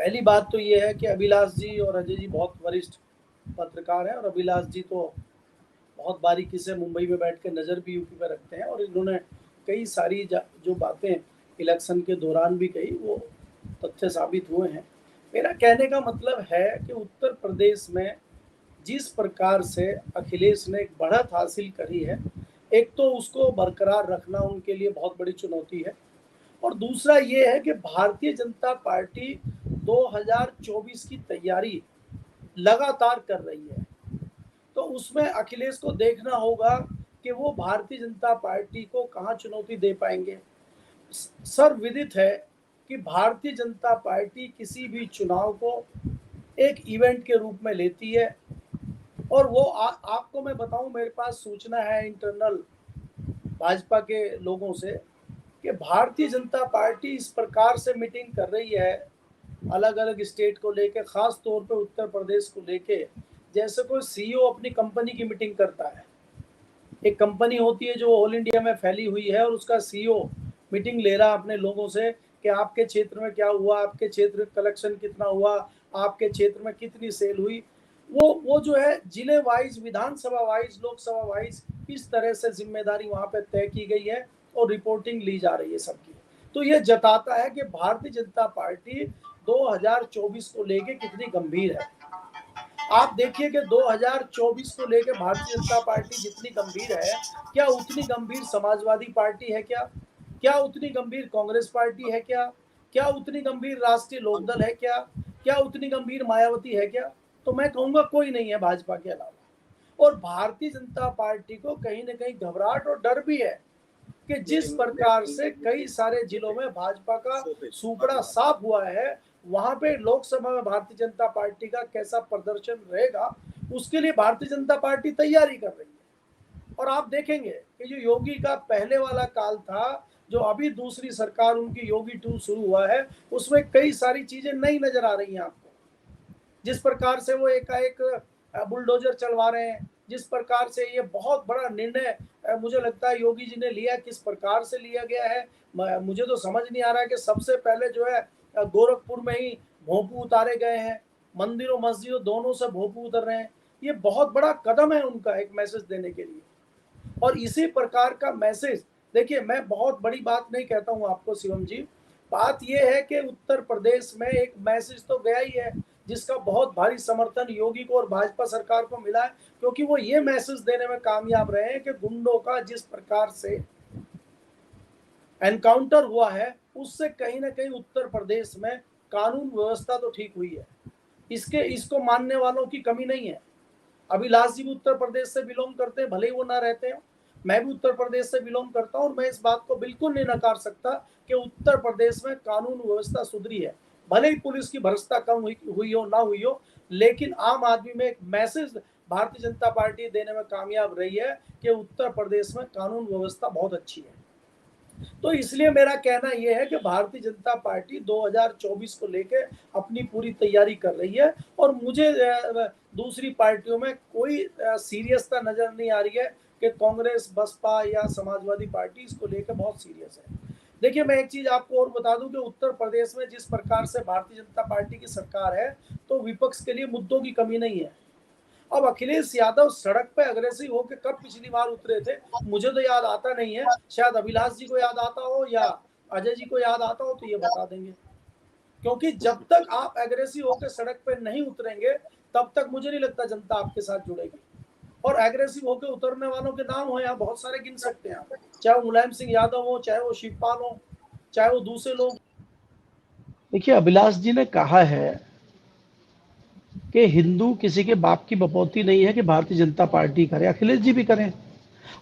पहली बात तो ये है कि अभिलाष जी और अजय जी बहुत वरिष्ठ पत्रकार हैं, और अभिलाष जी तो बहुत बारीकी से मुंबई में बैठ के नज़र भी यूपी पर रखते हैं, और इन्होंने कई सारी जो बातें इलेक्शन के दौरान भी कही वो तथ्य साबित हुए हैं। मेरा कहने का मतलब है कि उत्तर प्रदेश में जिस प्रकार से अखिलेश ने एक बढ़त हासिल करी है, एक तो उसको बरकरार रखना उनके लिए बहुत बड़ी चुनौती है, और दूसरा ये है कि भारतीय जनता पार्टी 2024 की तैयारी लगातार कर रही है। तो उसमें अखिलेश को देखना होगा कि वो भारतीय जनता पार्टी को कहाँ चुनौती दे पाएंगे। सर्वविदित है कि भारतीय जनता पार्टी किसी भी चुनाव को एक इवेंट के रूप में लेती है, और वो आपको मैं बताऊं, मेरे पास सूचना है इंटरनल भाजपा के लोगों से कि भारतीय जनता पार्टी इस प्रकार से मीटिंग कर रही है अलग अलग स्टेट को लेके, खास तौर पे उत्तर प्रदेश को लेके, जैसे कोई सीईओ अपनी कंपनी की मीटिंग करता है। एक कंपनी होती है जो ऑल इंडिया में फैली हुई है, और उसका सीईओ मीटिंग ले रहा अपने लोगों से कि आपके क्षेत्र में क्या हुआ, आपके क्षेत्र कलेक्शन कितना हुआ, आपके क्षेत्र में कितनी सेल हुई। वो जो है जिले वाइज, विधानसभा वाइज, लोकसभा वाइज, इस तरह से जिम्मेदारी वहां पे तय की गई है और रिपोर्टिंग ली जा रही है सबकी। तो ये जताता है कि भारतीय जनता पार्टी 2024 को लेके कितनी गंभीर है। आप देखिए कि 2024 को लेकर भारतीय जनता पार्टी जितनी गंभीर है, क्या उतनी गंभीर समाजवादी पार्टी है क्या? क्या उतनी गंभीर कांग्रेस पार्टी है क्या? क्या उतनी गंभीर राष्ट्रीय लोकदल है क्या? क्या उतनी गंभीर मायावती है क्या? तो मैं कहूंगा कोई नहीं है भाजपा के अलावा। और भारतीय जनता पार्टी को कहीं ना कहीं घबराहट और डर भी है कि जिस प्रकार से कई सारे जिलों में भाजपा का सूपड़ा साफ हुआ है, वहां पे लोकसभा में भारतीय जनता पार्टी का कैसा प्रदर्शन रहेगा, उसके लिए भारतीय जनता पार्टी तैयारी कर रही है। और आप देखेंगे कि जो योगी का पहले वाला काल था, जो अभी दूसरी सरकार उनकी योगी 2 शुरू हुआ है, उसमें कई सारी चीजें नई नजर आ रही हैं आपको। जिस प्रकार से वो एकाएक बुलडोजर चलवा रहे हैं, जिस प्रकार से ये बहुत बड़ा निर्णय मुझे लगता है योगी जी ने लिया, किस प्रकार से लिया गया है मुझे तो समझ नहीं आ रहा है कि सबसे पहले जो है गोरखपुर में ही भोंपू उतारे गए हैं, मंदिरों मस्जिदों दोनों से भोंपू उतर रहे हैं। ये बहुत बड़ा कदम है उनका एक मैसेज देने के लिए, और इसी प्रकार का मैसेज, देखिए मैं बहुत बड़ी बात नहीं कहता हूं आपको शिवम जी, बात यह है कि उत्तर प्रदेश में एक मैसेज तो गया ही है जिसका बहुत भारी समर्थन योगी को और भाजपा सरकार को मिला है, क्योंकि वो ये मैसेज देने में कामयाब रहे हैं कि गुंडों का जिस प्रकार से एनकाउंटर हुआ है, उससे कहीं ना कहीं उत्तर प्रदेश में कानून व्यवस्था तो ठीक हुई है। इसको मानने वालों की कमी नहीं है। अभिलाष जी भी उत्तर प्रदेश से बिलोंग करते हैं, भले ही वो ना रहते हो, मैं भी उत्तर प्रदेश से बिलोंग करता हूं, और मैं इस बात को बिल्कुल नहीं नकार सकता कि उत्तर प्रदेश में कानून व्यवस्था सुधरी है। भले ही पुलिस की भ्रष्टता कम हुई हो ना हुई हो, लेकिन आम आदमी में एक मैसेज भारतीय जनता पार्टी देने में कामयाब रही है कि उत्तर प्रदेश में कानून व्यवस्था बहुत अच्छी है। तो इसलिए मेरा कहना यह है कि भारतीय जनता पार्टी 2024 को लेकर अपनी पूरी तैयारी कर रही है, और मुझे दूसरी पार्टियों में कोई सीरियसता नजर नहीं आ रही है कि कांग्रेस, बसपा या समाजवादी पार्टी इसको लेकर बहुत सीरियस है। देखिए मैं एक चीज आपको और बता दूं कि उत्तर प्रदेश में जिस प्रकार से भारतीय जनता पार्टी की सरकार है, तो विपक्ष के लिए मुद्दों की कमी नहीं है। अब अखिलेश यादव सड़क पे अग्रेसिव होकर कब पिछली बार उतरे थे, मुझे तो याद आता नहीं है, शायद अभिलाष जी को याद आता हो या अजय जी को याद आता हो तो ये बता देंगे। क्योंकि जब तक आप एग्रेसिव होकर सड़क पे नहीं उतरेंगे, तब तक मुझे नहीं लगता जनता आपके साथ जुड़ेगी। और एग्रेसिव होकर उतरने वालों के नाम हो यहाँ बहुत सारे गिन सकते हैं आप, चाहे वो मुलायम सिंह यादव हो, चाहे वो शिवपाल हो, चाहे वो दूसरे लोग। देखिए अभिलाष जी ने कहा है कि हिंदू किसी के बाप की बपौती नहीं है कि भारतीय जनता पार्टी करे, अखिलेश जी भी करें।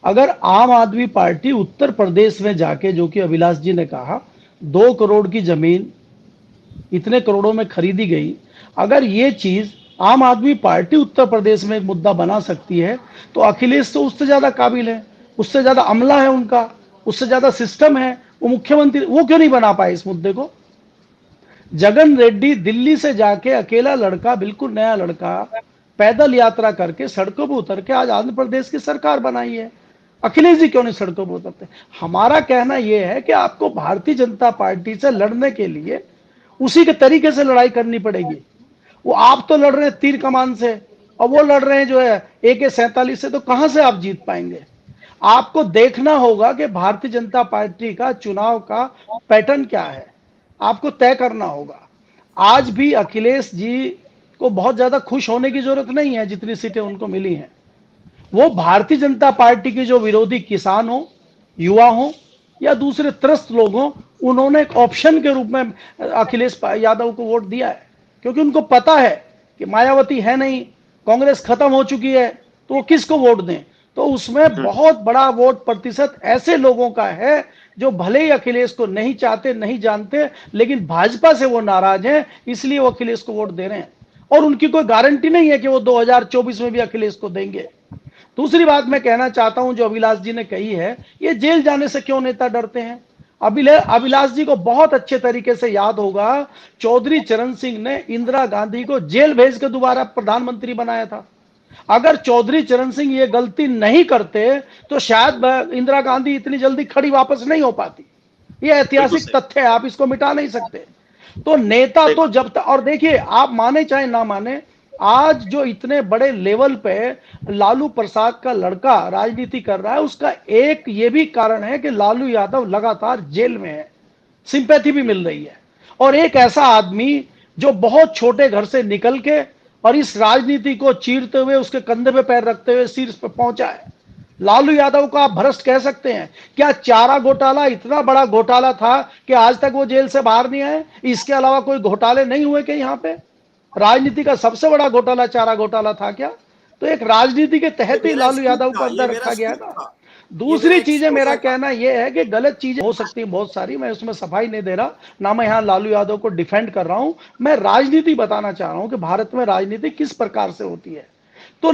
अगर आम आदमी पार्टी उत्तर प्रदेश में जाके, जो कि अभिलाष जी ने कहा 2 करोड़ की जमीन इतने करोड़ों में खरीदी गई, अगर ये चीज आम आदमी पार्टी उत्तर प्रदेश में एक मुद्दा बना सकती है, तो अखिलेश तो उससे ज्यादा काबिल है, उससे ज्यादा अमला है उनका, उससे ज्यादा सिस्टम है। वो मुख्यमंत्री, वो क्यों नहीं बना पाए इस मुद्दे को? जगन रेड्डी दिल्ली से जाके अकेला लड़का, बिल्कुल नया लड़का, पैदल यात्रा करके सड़कों पर उतर के आज आंध्र प्रदेश की सरकार बनाई है। अखिलेश जी क्यों नहीं सड़कों पर उतरते? हमारा कहना यह है कि आपको भारतीय जनता पार्टी से लड़ने के लिए उसी के तरीके से लड़ाई करनी पड़ेगी। वो आप तो लड़ रहे हैं तीर कमान से और वो लड़ रहे हैं जो है AK-47 से, तो कहां से आप जीत पाएंगे? आपको देखना होगा कि भारतीय जनता पार्टी का चुनाव का पैटर्न क्या है, आपको तय करना होगा। आज भी अखिलेश जी को बहुत ज्यादा खुश होने की जरूरत नहीं है जितनी सीटें उनको मिली हैं। वो भारतीय जनता पार्टी के जो विरोधी किसान हो, युवा हो या दूसरे त्रस्त लोग हो, उन्होंने एक ऑप्शन के रूप में अखिलेश यादव को वोट दिया है, क्योंकि उनको पता है कि मायावती है नहीं, कांग्रेस खत्म हो चुकी है, तो वो किसको वोट दें। तो उसमें बहुत बड़ा वोट प्रतिशत ऐसे लोगों का है जो भले ही अखिलेश को नहीं चाहते, नहीं जानते, लेकिन भाजपा से वो नाराज हैं, इसलिए वो अखिलेश को वोट दे रहे हैं। और उनकी कोई गारंटी नहीं है कि वो 2024 में भी अखिलेश को देंगे। दूसरी बात मैं कहना चाहता हूं, जो अभिलाष जी ने कही है, ये जेल जाने से क्यों नेता डरते हैं? अभिलाष जी को बहुत अच्छे तरीके से याद होगा, चौधरी चरण सिंह ने इंदिरा गांधी को जेल भेज के दोबारा प्रधानमंत्री बनाया था। अगर चौधरी चरण सिंह ये गलती नहीं करते तो शायद इंदिरा गांधी इतनी जल्दी खड़ी वापस नहीं हो पाती। ये ऐतिहासिक तथ्य है, आप इसको मिटा नहीं सकते। तो नेता तो जब तक, और देखिए आप माने चाहे ना माने, आज जो इतने बड़े लेवल पे लालू प्रसाद का लड़का राजनीति कर रहा है, उसका एक ये भी कारण है कि लालू यादव लगातार जेल में है, सिंपैथी भी मिल रही है। और एक ऐसा आदमी जो बहुत छोटे घर से निकल के और इस राजनीति को चीरते हुए, उसके कंधे पे पैर रखते हुए शीर्ष पे पहुंचा है। लालू यादव को आप भ्रष्ट कह सकते हैं। क्या चारा घोटाला इतना बड़ा घोटाला था कि आज तक वो जेल से बाहर नहीं आए? इसके अलावा कोई घोटाले नहीं हुए क्या? यहाँ पे राजनीति का सबसे बड़ा घोटाला चारा घोटाला था क्या? तो एक राजनीति के तहत ही लालू यादव को अंदर रखा गया था। दूसरी चीजें, मेरा कहना यह है कि गलत चीजें हो सकती है बहुत सारी, मैं उसमें सफाई नहीं दे रहा, ना मैं यहां लालू यादव को डिफेंड कर रहा हूं। मैं राजनीति बताना चाह रहा हूं कि भारत में राजनीति किस प्रकार से होती है। तो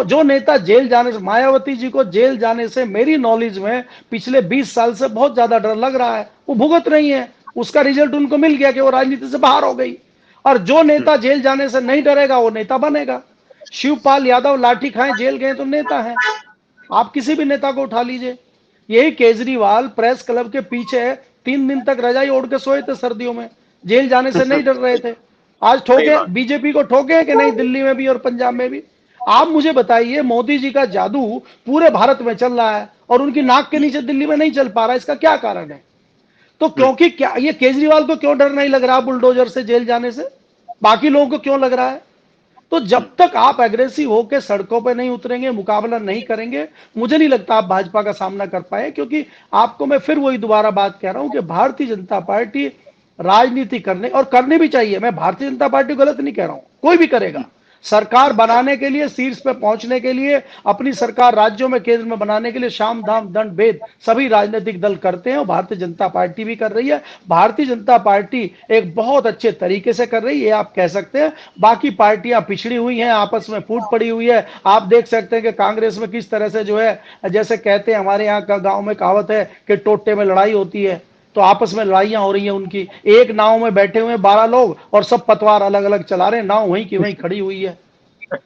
जो नेता जेल जाने से, मायावती जी को जेल जाने से मेरी नॉलेज में पिछले 20 साल से बहुत ज्यादा डर लग रहा है। वो भुगत रही है, उसका रिजल्ट उनको मिल गया कि वो राजनीति से बाहर हो गई। और जो नेता जेल जाने से नहीं डरेगा वो नेता बनेगा। शिवपाल यादव लाठी खाए जेल गए तो नेता है। आप किसी भी नेता को उठा लीजिए। यही केजरीवाल प्रेस क्लब के पीछे 3 दिन तक रजाई ओढ़ के सोए थे सर्दियों में, जेल जाने से नहीं डर रहे थे। आज ठोके, बीजेपी को ठोके कि नहीं, दिल्ली में भी और पंजाब में भी। आप मुझे बताइए, मोदी जी का जादू पूरे भारत में चल रहा है और उनकी नाक के नीचे दिल्ली में नहीं चल पा रहा है, इसका क्या कारण है? तो क्योंकि क्या ये केजरीवाल को क्यों डर नहीं लग रहा बुलडोजर से जेल जाने से, बाकी लोगों को क्यों लग रहा है? तो जब तक आप एग्रेसिव होकर सड़कों पर नहीं उतरेंगे, मुकाबला नहीं करेंगे, मुझे नहीं लगता आप भाजपा का सामना कर पाए। क्योंकि आपको मैं फिर वही दोबारा बात कह रहा हूं कि भारतीय जनता पार्टी राजनीति करने, और करनी भी चाहिए, मैं भारतीय जनता पार्टी को गलत नहीं कह रहा हूं, कोई भी करेगा, सरकार बनाने के लिए, शीर्ष पे पहुंचने के लिए, अपनी सरकार राज्यों में, केंद्र में बनाने के लिए शाम दाम दंड भेद सभी राजनीतिक दल करते हैं, और भारतीय जनता पार्टी भी कर रही है। भारतीय जनता पार्टी एक बहुत अच्छे तरीके से कर रही है, आप कह सकते हैं। बाकी पार्टियां पिछड़ी हुई हैं, आपस में फूट पड़ी हुई है। आप देख सकते हैं कि कांग्रेस में किस तरह से जो है, जैसे कहते हैं हमारे यहाँ का गांव में कहावत है कि टोटे में लड़ाई होती है, तो आपस में लड़ाइयां हो रही हैं उनकी। एक नाव में बैठे हुए 12 लोग और सब पतवार अलग अलग चला रहे हैं, नाव वहीं की वहीं खड़ी हुई है।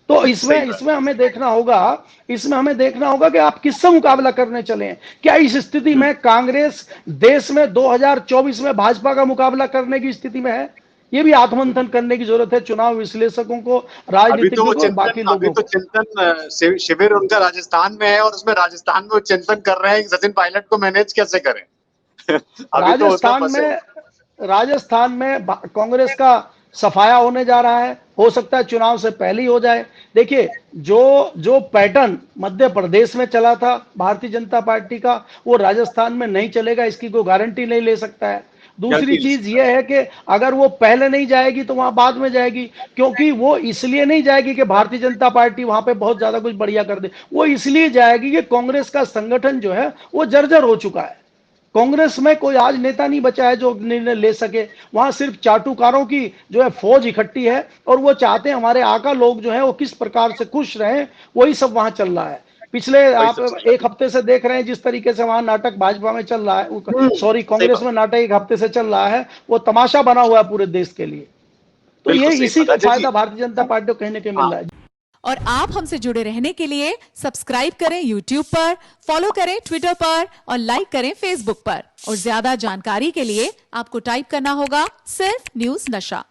तो इसमें हमें देखना होगा कि आप किससे मुकाबला करने चले हैं। क्या इस स्थिति में कांग्रेस देश में 2024 में भाजपा का मुकाबला करने की स्थिति में है? ये भी आत्ममंथन करने की जरूरत है, चुनाव विश्लेषकों को, राजनीतिज्ञों को, बाकी लोगों को। अभी तो चिंतन शिविर उनका राजस्थान में है और उसमें राजस्थान में वो चिंतन कर रहे हैं कि सचिन पायलट को मैनेज कैसे करें। राजस्थान में कांग्रेस का सफाया होने जा रहा है, हो सकता है चुनाव से पहले ही हो जाए। देखिए, जो पैटर्न मध्य प्रदेश में चला था भारतीय जनता पार्टी का, वो राजस्थान में नहीं चलेगा, इसकी कोई गारंटी नहीं ले सकता है। दूसरी चीज ये है कि अगर वो पहले नहीं जाएगी तो वहां बाद में जाएगी, क्योंकि वो इसलिए नहीं जाएगी कि भारतीय जनता पार्टी वहां पे बहुत ज्यादा कुछ बढ़िया कर दे, वो इसलिए जाएगी कि कांग्रेस का संगठन जो है वो जर्जर हो चुका है। कांग्रेस में कोई आज नेता नहीं बचा है जो निर्णय ले सके। वहां सिर्फ चाटुकारों की जो है फौज इकट्ठी है, और वो चाहते हैं हमारे आका लोग जो है वो किस प्रकार से खुश रहें, वही सब वहां चल रहा है। पिछले आप 1 हफ्ते से देख रहे हैं जिस तरीके से वहां नाटक भाजपा में चल रहा है, सॉरी कांग्रेस में नाटक 1 हफ्ते से चल रहा है, वो तमाशा बना हुआ है पूरे देश के लिए। तो ये इसी का फायदा भारतीय जनता पार्टी को कहीं ना कहीं मिल रहा है। और आप हमसे जुड़े रहने के लिए सब्सक्राइब करें YouTube पर, फॉलो करें ट्विटर पर और लाइक करें Facebook पर। और ज्यादा जानकारी के लिए आपको टाइप करना होगा सिर्फ न्यूज नशा।